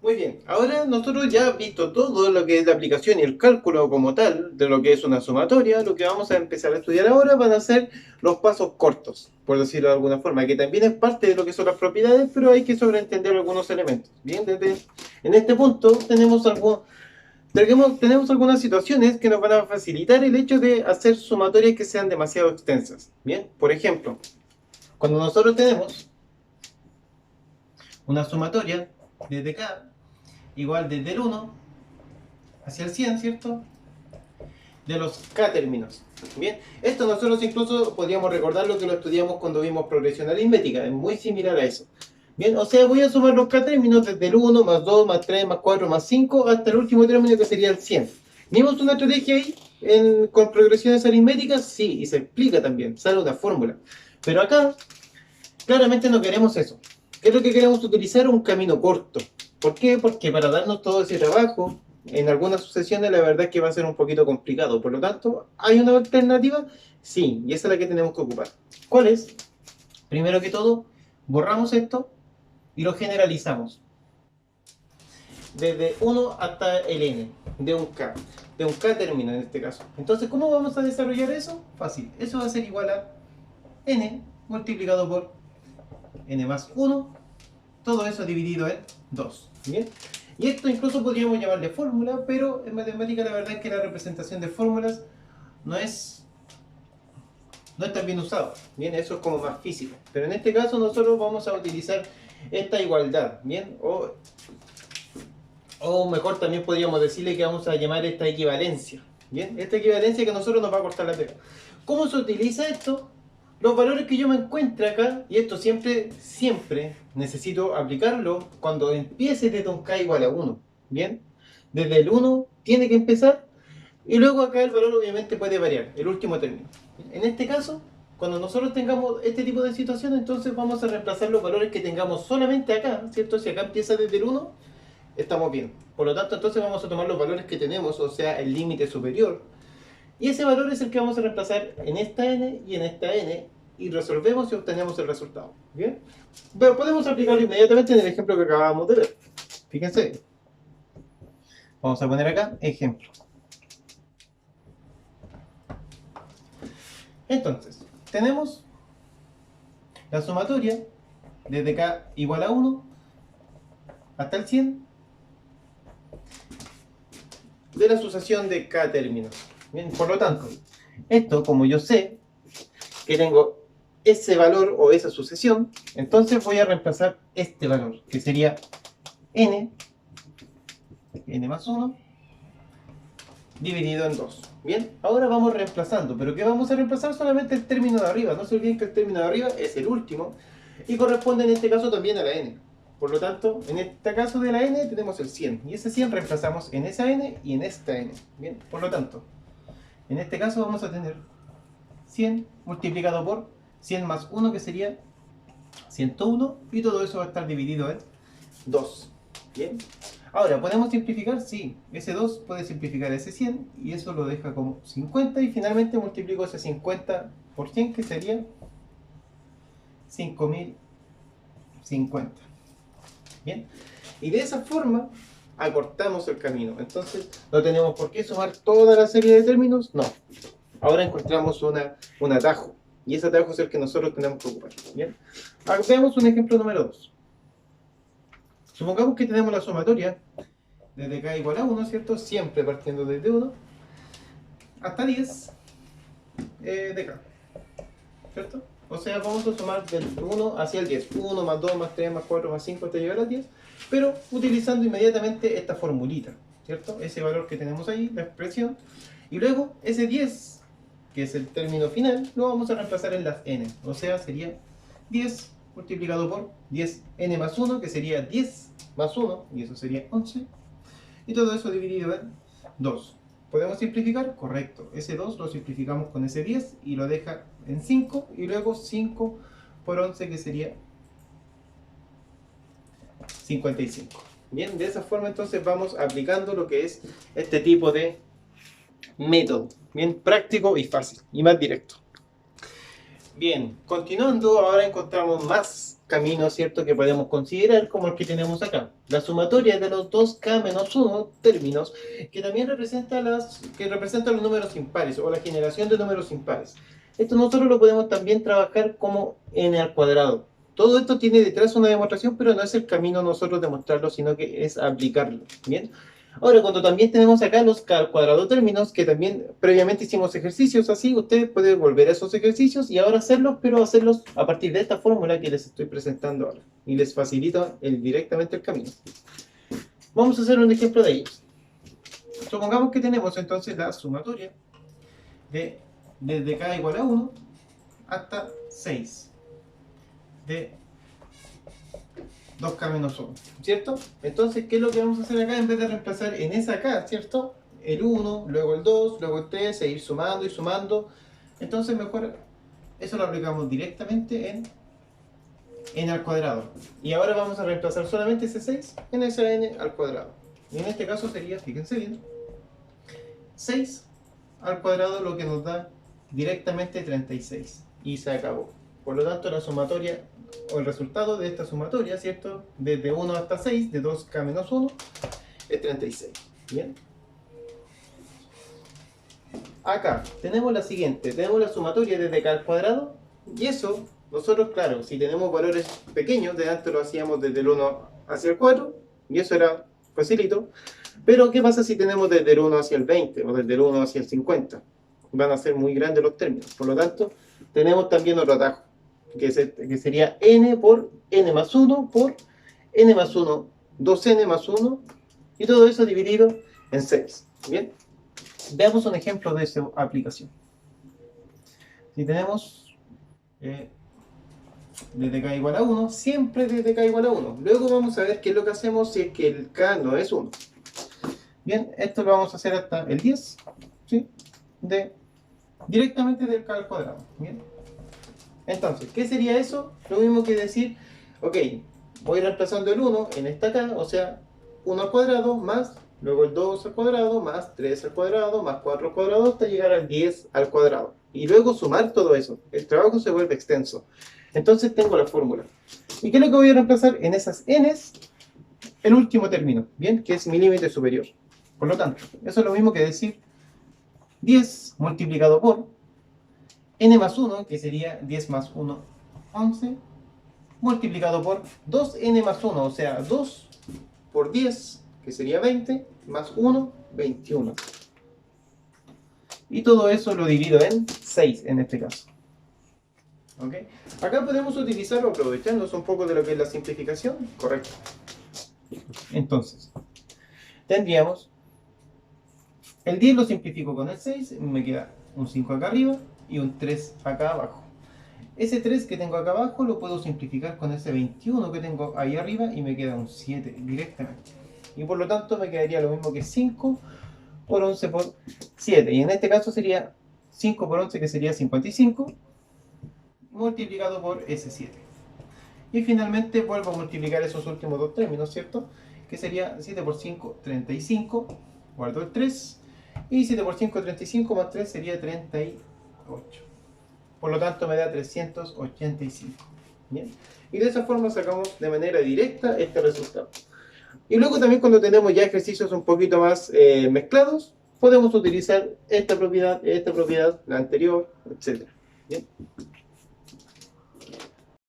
Muy bien, ahora nosotros ya visto todo lo que es la aplicación y el cálculo como tal de lo que es una sumatoria, lo que vamos a empezar a estudiar ahora van a ser los pasos cortos, por decirlo de alguna forma, que también es parte de lo que son las propiedades, pero hay que sobreentender algunos elementos. Bien, en este punto tenemos algunas situaciones que nos van a facilitar el hecho de hacer sumatorias que sean demasiado extensas. Bien, por ejemplo, cuando nosotros tenemos una sumatoria desde acá igual desde el 1 hacia el 100, ¿cierto? De los K términos. Bien, esto nosotros incluso podríamos recordar lo que lo estudiamos cuando vimos progresión aritmética, es muy similar a eso. Bien, o sea, voy a sumar los K términos desde el 1, más 2, más 3, más 4, más 5, hasta el último término que sería el 100. ¿Vimos una estrategia ahí con progresiones aritméticas? Sí, y se explica también, sale una fórmula. Pero acá, claramente no queremos eso. ¿Qué es lo que queremos utilizar? Un camino corto. ¿Por qué? Porque para darnos todo ese trabajo, en algunas sucesiones la verdad es que va a ser un poquito complicado. Por lo tanto, ¿hay una alternativa? Sí, y esa es la que tenemos que ocupar. ¿Cuál es? Primero que todo, borramos esto y lo generalizamos. Desde 1 hasta el n, de un k. De un k término en este caso. Entonces, ¿cómo vamos a desarrollar eso? Fácil. Eso va a ser igual a n multiplicado por n más 1, todo eso dividido en 2. ¿Bien? Y esto incluso podríamos llamarle fórmula, pero en matemática la verdad es que la representación de fórmulas no es, no es tan bien usado. Bien, eso es como más físico. Pero en este caso nosotros vamos a utilizar esta igualdad. Bien, o mejor también podríamos decirle que vamos a llamar esta equivalencia. Bien, esta equivalencia que a nosotros nos va a cortar la pega. ¿Cómo se utiliza esto? Los valores que yo me encuentre acá, y esto siempre necesito aplicarlo cuando empiece desde un k igual a 1. Bien, desde el 1 tiene que empezar, y luego acá el valor obviamente puede variar, el último término. En este caso, cuando nosotros tengamos este tipo de situación, entonces vamos a reemplazar los valores que tengamos solamente acá, ¿cierto? Si acá empieza desde el 1, estamos bien. Por lo tanto, entonces vamos a tomar los valores que tenemos, o sea, el límite superior, y ese valor es el que vamos a reemplazar en esta n y en esta n, y resolvemos y obtenemos el resultado. ¿Bien? Pero podemos aplicarlo inmediatamente en el ejemplo que acabamos de ver. Fíjense. Vamos a poner acá ejemplo. Entonces, tenemos la sumatoria desde k igual a 1 hasta el 100 de la sucesión de k términos. Bien, por lo tanto, esto como yo sé que tengo ese valor o esa sucesión, entonces voy a reemplazar este valor, que sería n más 1, dividido en 2. Bien, ahora vamos reemplazando, pero ¿qué vamos a reemplazar? Solamente el término de arriba. No se olviden que el término de arriba es el último y corresponde en este caso también a la n. Por lo tanto, en este caso de la n tenemos el 100, y ese 100 reemplazamos en esa n y en esta n. Bien, por lo tanto, en este caso vamos a tener 100 multiplicado por 100 más 1, que sería 101, y todo eso va a estar dividido en 2. Bien. Ahora, ¿podemos simplificar? Sí. Ese 2 puede simplificar ese 100, y eso lo deja como 50, y finalmente multiplico ese 50 por 100, que sería 5050. Bien. Y de esa forma acortamos el camino. Entonces, no tenemos por qué sumar toda la serie de términos. No. Ahora encontramos un atajo. Y ese atajo es el que nosotros tenemos que ocupar. Bien. Veamos un ejemplo número 2. Supongamos que tenemos la sumatoria desde k igual a 1, ¿cierto? Siempre partiendo desde 1 hasta 10 de k, ¿cierto? O sea, vamos a sumar del 1 hacia el 10. 1 más 2 más 3 más 4 más 5 hasta llegar al 10, pero utilizando inmediatamente esta formulita, ¿cierto? Ese valor que tenemos ahí, la expresión, y luego ese 10, que es el término final, lo vamos a reemplazar en las n, o sea, sería 10 multiplicado por 10n más 1, que sería 10 más 1, y eso sería 11, y todo eso dividido en 2. ¿Podemos simplificar? Correcto. Ese 2 lo simplificamos con ese 10 y lo deja en 5, y luego 5 por 11, que sería 55. Bien, de esa forma entonces vamos aplicando lo que es este tipo de método. Bien práctico y fácil, y más directo. Bien, continuando, ahora encontramos más camino, ¿cierto?, que podemos considerar como el que tenemos acá. La sumatoria de los 2k menos 1 términos, que también representa los números impares o la generación de números impares. Esto nosotros lo podemos también trabajar como n al cuadrado. Todo esto tiene detrás una demostración, pero no es el camino nosotros demostrarlo, sino que es aplicarlo. ¿Bien? Ahora, cuando también tenemos acá los k al cuadrado términos, que también previamente hicimos ejercicios así, ustedes pueden volver a esos ejercicios y ahora hacerlos, pero hacerlos a partir de esta fórmula que les estoy presentando ahora. Y les facilita directamente el camino. Vamos a hacer un ejemplo de ellos. Supongamos que tenemos entonces la sumatoria desde k igual a 1 hasta 6 de 2k menos 1, ¿cierto? Entonces, ¿qué es lo que vamos a hacer acá? En vez de reemplazar en esa k, ¿cierto?, el 1, luego el 2, luego el 3, e ir sumando y sumando. Entonces, mejor eso lo aplicamos directamente en n al cuadrado. Y ahora vamos a reemplazar solamente ese 6 en ese n al cuadrado. Y en este caso sería, fíjense bien, 6 al cuadrado, lo que nos da directamente 36. Y se acabó. Por lo tanto, la sumatoria, o el resultado de esta sumatoria, ¿cierto?, desde 1 hasta 6, de 2k menos 1, es 36. ¿Bien? Acá tenemos la siguiente, tenemos la sumatoria desde k al cuadrado, y eso, nosotros, claro, si tenemos valores pequeños, de antes lo hacíamos desde el 1 hacia el 4, y eso era facilito, pero ¿qué pasa si tenemos desde el 1 hacia el 20, o desde el 1 hacia el 50? Van a ser muy grandes los términos, por lo tanto, tenemos también otro atajo, que sería n por n más 1 por n más 1, 2n más 1, y todo eso dividido en 6. ¿Bien? Veamos un ejemplo de esa aplicación. Si tenemos desde k igual a 1, siempre desde k igual a 1. Luego vamos a ver qué es lo que hacemos si es que el k no es 1. Bien, esto lo vamos a hacer hasta el 10, ¿sí?, directamente del k al cuadrado. Bien. Entonces, ¿qué sería eso? Lo mismo que decir, ok, voy reemplazando el 1 en esta k, o sea, 1 al cuadrado más, luego el 2 al cuadrado, más 3 al cuadrado, más 4 al cuadrado, hasta llegar al 10 al cuadrado. Y luego sumar todo eso. El trabajo se vuelve extenso. Entonces tengo la fórmula. ¿Y qué es lo que voy a reemplazar? En esas n's, el último término, ¿bien? Que es mi límite superior. Por lo tanto, eso es lo mismo que decir 10 multiplicado por n más 1, que sería 10 más 1, 11, multiplicado por 2n más 1, o sea, 2 por 10, que sería 20, más 1, 21. Y todo eso lo divido en 6 en este caso. ¿Ok? Acá podemos utilizarlo aprovechándonos un poco de lo que es la simplificación. Correcto. Entonces, tendríamos el 10 lo simplifico con el 6, me queda un 5 acá arriba y un 3 acá abajo. Ese 3 que tengo acá abajo lo puedo simplificar con ese 21 que tengo ahí arriba y me queda un 7 directamente. Y por lo tanto me quedaría lo mismo que 5 por 11 por 7. Y en este caso sería 5 por 11, que sería 55, multiplicado por ese 7. Y finalmente vuelvo a multiplicar esos últimos dos términos, ¿cierto? Que sería 7 por 5, 35. Guardo el 3. Y 7 por 5, 35 más 3 sería 38. Por lo tanto me da 385. ¿Bien? Y de esa forma sacamos de manera directa este resultado. Y luego también cuando tenemos ya ejercicios un poquito más mezclados, podemos utilizar esta propiedad, la anterior, etc. ¿Bien?